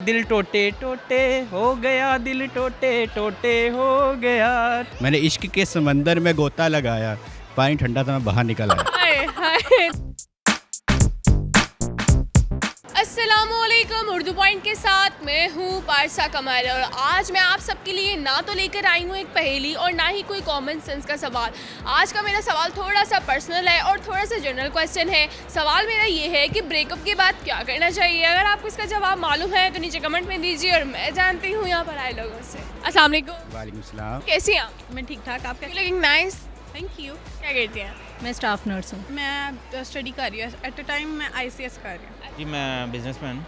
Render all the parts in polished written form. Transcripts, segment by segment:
दिल टोटे टोटे हो गया, दिल टोटे टोटे हो गया। मैंने इश्क के समंदर में गोता लगाया, पानी ठंडा था मैं बाहर निकल आया। हाय हाय। अस्सलामुअलैकुम, उर्दू पॉइंट के साथ मैं हूँ पारसा कमल और आज मैं आप सबके लिए ना तो लेकर आई हूँ एक पहेली और ना ही कोई कॉमन सेंस का सवाल। आज का मेरा सवाल थोड़ा सा पर्सनल है और थोड़ा सा जनरल क्वेश्चन है। सवाल मेरा ये है कि ब्रेकअप के बाद क्या करना चाहिए। अगर आपको इसका जवाब मालूम है तो नीचे कमेंट में दीजिए और मैं जानती हूँ यहाँ पर आए लोगों से। अस्सलाम वालेकुम। वालेकुम सलाम। कैसी हैं आप? मैं ठीक ठाक। आप कैसे? Looking nice. Thank you. क्या करती हैं? मैं स्टाफ नर्स हूँ। मैं स्टडी कर रही हूँ। एट अ टाइम मैं ICS कर रही हूँ। जी मैं बिजनेसमैन।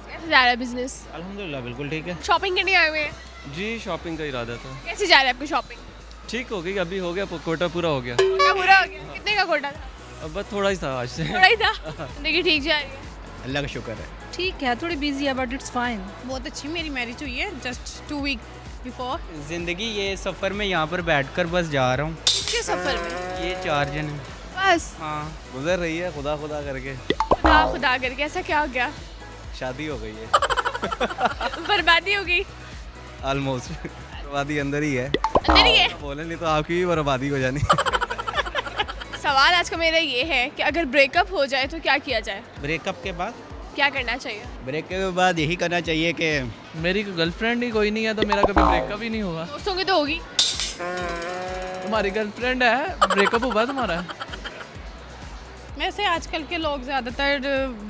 कैसे जा रहा है बिजनेस? अल्हम्दुलिल्लाह बिल्कुल ठीक है। शॉपिंग करने आए हुए हैं? जी शॉपिंग का इरादा था। कैसे जा रहा है आपकी शॉपिंग? ठीक हो गई, अभी हो गया, कोटा पूरा हो गया। कोटा पूरा हो गया? कितने का कोटा था? अब बस थोड़ा ही था आज से। थोड़ा ही था। जिंदगी ठीक जा रही है? अल्लाह का शुक्र है। ठीक है, थोड़ी बिजी है बट इट्स फाइन। बहुत अच्छी मेरी मैरिज हुई है जस्ट 2 वीक बिफोर। जिंदगी ये सफ़र में यहाँ पर बैठकर बस जा रहा हूँ। किस सफर में? ये 4 जन हैं। बस हाँ, गुजर रही है खुदा खुदा करके। खुदा खुदा करके ऐसा क्या हो गया? शादी हो गई है बर्बादी हो गई? ऑलमोस्ट। बर्बादी अंदर ही है। अंदर ही है। बोले नहीं तो आपकी भी बर्बादी हो जानी। सवाल आज का मेरा ये है कि अगर ब्रेकअप हो जाए तो क्या किया जाए? ब्रेकअप के बाद क्या करना चाहिए? ब्रेकअप के बाद यही करना चाहिए कि मेरी गर्लफ्रेंड ही कोई नहीं है तो मेरा कभी ब्रेकअप ही नहीं हुआ। दोस्तों की तो होगी। तुम्हारी गर्लफ्रेंड है, ब्रेकअप हुआ तुम्हारा? वैसे आजकल के लोग ज़्यादातर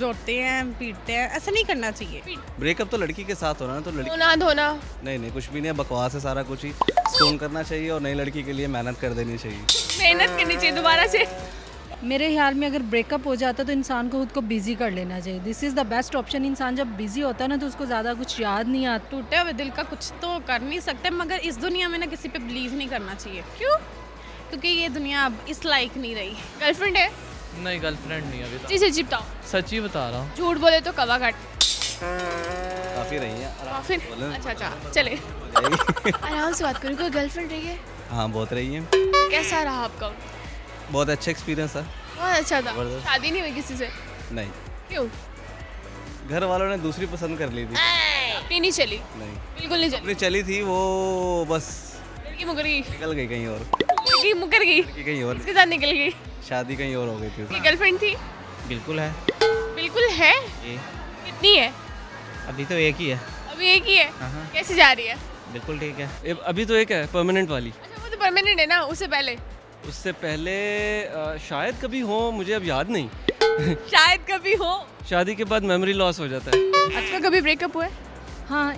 जोड़ते हैं, पीटते हैं। ऐसा नहीं करना चाहिए। ब्रेकअप तो लड़की के साथ होना है, तो लड़की धोना धोना नहीं कुछ भी नहीं है, बकवास है सारा कुछ ही। स्टोन करना चाहिए और नई लड़की के लिए मेहनत कर देनी चाहिए। मेहनत करनी चाहिए दोबारा से। मेरे ख्याल में अगर ब्रेकअप हो जाता है तो इंसान को खुद को बिजी कर लेना चाहिए। This is the best option. इंसान जब बिजी होता है ना तो उसको ज़्यादा कुछ याद नहीं आता। टूटे हुए दिल का कुछ तो कर नहीं सकते, मगर इस दुनिया में ना किसी पे बिलीव नहीं करना चाहिए। क्यों? क्योंकि ये दुनिया अब इस लायक नहीं रही। गर्लफ्रेंड है? नहीं गर्लफ्रेंड नहीं अभी जी सच्ची बताओ। सच्ची बता रहा हूँ। झूठ बोले तो कवा काट। काफ़ी रही है। फिर अच्छा चले आराम से बात करो। कोई गर्लफ्रेंड रही है? हाँ बहुत रही है। कैसा रहा आपका? बहुत अच्छा एक्सपीरियंस है। बहुत अच्छा था। जबरदस्त। शादी नहीं हुई किसी से? नहीं, क्यों? घर वालों ने दूसरी पसंद कर ली थी। अपनी नहीं चली? नहीं, बिल्कुल नहीं चली। अपनी चली थी वो, बस लड़की मुकर गई? निकल गई कहीं और। लड़की मुकर गई? लड़की कहीं और, इसके साथ निकल गई? शादी कहीं और हो गई थी उसकी। गर्लफ्रेंड थी? बिल्कुल है। बिल्कुल है? जी, कितनी है? अभी तो एक ही है। अभी एक ही है? हाँ। कैसे जा रही है? बिल्कुल ठीक है। अभी तो एक है परमानेंट वाली। अच्छा वो तो परमानेंट है ना, उससे पहले? उससे पहले शायद कभी हो, मुझे अब याद नहीं। शायद कभी हो। शादी के बाद मेमोरी लॉस हो जाता है। आपका कभी ब्रेकअप हुआ है? हाँ,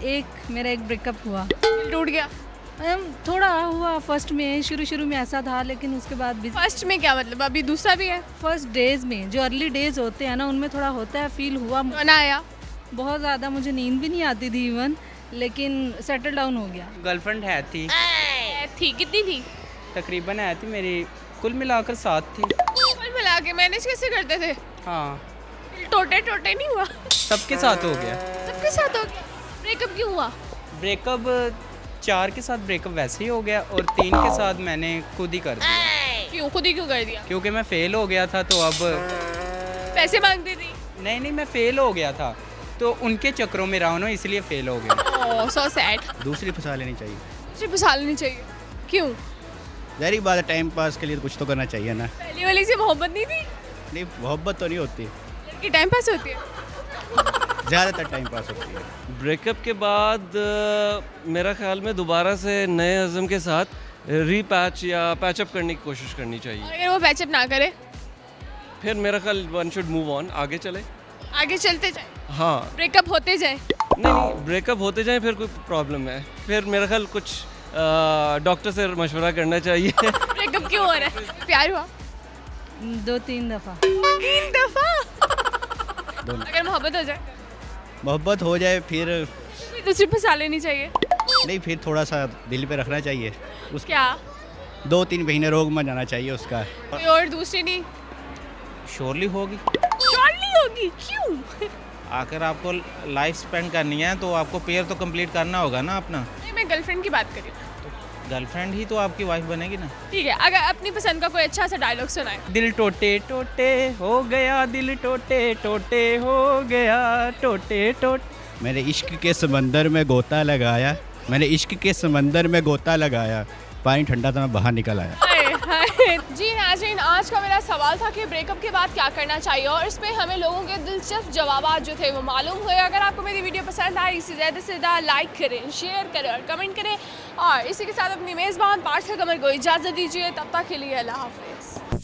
मेरा एक ब्रेकअप हुआ। दिल टूट गया? थोड़ा हुआ फर्स्ट में, शुरू में ऐसा था, लेकिन उसके बाद भी फर्स्ट में क्या मतलब? अभी दूसरा भी है? फर्स्ट डेज में जो अर्ली डेज होते हैं ना उनमें थोड़ा होता है, फील हुआ। रोना आया? बहुत ज़्यादा मुझे नींद भी नहीं आती थी इवन, लेकिन सेटल डाउन हो गया। गर्लफ्रेंड है थी, थी? कितनी थी? तकरीबन है थी मेरी, कुल मिलाकर 7 थी। कुल मिला के मैनेज कैसे करते थे? हाँ, दिल टोटे टोटे नहीं हुआ? सबके साथ हो गया। सबके साथ हो गया? ब्रेकअप क्यों हुआ? ब्रेकअप 4 के साथ ब्रेकअप वैसे ही हो गया और 3 के साथ मैंने खुद ही कर दिया। क्यों? खुद ही क्यों कर दिया? क्योंकि मैं फेल हो गया था, तो अब पैसे मांगती थी? नहीं मैं फेल हो गया था तो उनके चक्रों में रहा ना, इसलिए फेल हो गया। ओह सो सैड। दूसरी फंसा लेनी चाहिए। मुझे फंसा लेनी चाहिए? क्यों? जारी बात है, टाइम पास के लिए तो कुछ तो करना चाहिए ना। पहली वाली से मोहब्बत नहीं थी? नहीं, मोहब्बत तो नहीं होती, लड़की टाइम पास होती है? ज़्यादातर टाइम पास होती है। ब्रेकअप के बाद मेरा ख्याल में दोबारा से नए अज़म के साथ रीपैच या पैचअप करने की कोशिश करनी चाहिए। और अगर वो पैचअप ना करे? फिर मेरा ख्याल वन शुड मूव ऑन, आगे चले। आगे चलते जाए? हाँ, ब्रेकअप होते जाए? नहीं ब्रेकअप होते जाएं फिर कोई प्रॉब्लम है, फिर मेरा ख्याल कुछ डॉक्टर से मशवरा करना चाहिए। ब्रेकअप क्यों हो रहा है? प्यार हुआ? 2-3 दफ़ा। 3 दफा? अगर मोहब्बत हो जाए? मोहब्बत हो जाए फिर दूसरी फंसा लेनी चाहिए? नहीं, फिर थोड़ा सा दिल पे रखना चाहिए। उस क्या? 2-3 महीने रोग में जाना चाहिए उसका। कोई और दूसरी नहीं? श्योरली होगी। शॉर्टली होगी? क्यों? आकर आपको लाइफ स्पेंड करनी है तो आपको पेयर तो कंप्लीट करना होगा ना अपना। नहीं मैं गर्लफ्रेंड की बात कर रही हूँ। गर्लफ्रेंड ही तो आपकी वाइफ बनेगी ना। ठीक है, अगर अपनी पसंद का कोई अच्छा सा डायलॉग सुनाए। दिल टोटे टोटे हो गया, दिल टोटे टोटे हो गया, टोटे टोटे मैंने इश्क के समंदर में गोता लगाया, मैंने इश्क के समंदर में गोता लगाया, पानी ठंडा था मैं बाहर निकल आया। हाय, हाय। जी नाज़रीन, आज का मेरा सवाल था कि ब्रेकअप के बाद क्या करना चाहिए और इस पे हमें लोगों के दिलचस्प जवाब जो थे वो मालूम हुए। अगर आपको मेरी वीडियो पसंद आई इसे ज़्यादा से ज़्यादा लाइक करें, शेयर करें और कमेंट करें और इसी के साथ अपनी मेज़बान पार्सा कमर को इजाज़त दीजिए। तब तक के लिए अल्लाह हाफ़िज़।